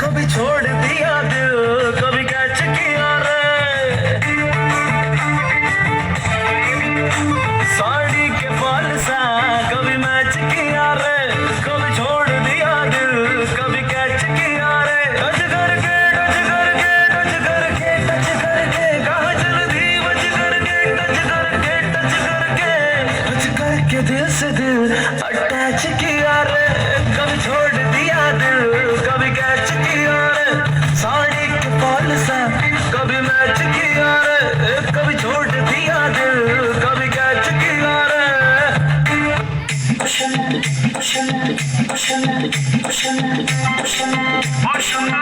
कभी छोड़ दिया दिल, कभी कैच किया रे। साड़ी के फॉल सा कभी मैच किया रे, कभी छोड़ दिया दिल, कभी कैच किया रे। टच करके टच करके टच करके टच करके कहाँ चल दी बच करके, टच करके टच करके टच करके दिल से दिल अटैच किया रे। कभी छोड़ दिया दिल, कभी कैच किया रे। साड़ी के फॉल सा कभी मैच किया रे, कभी छोड़ दिया दिल, कभी कैच किया रे। Ocean, ocean, ocean, ocean, ocean, ocean.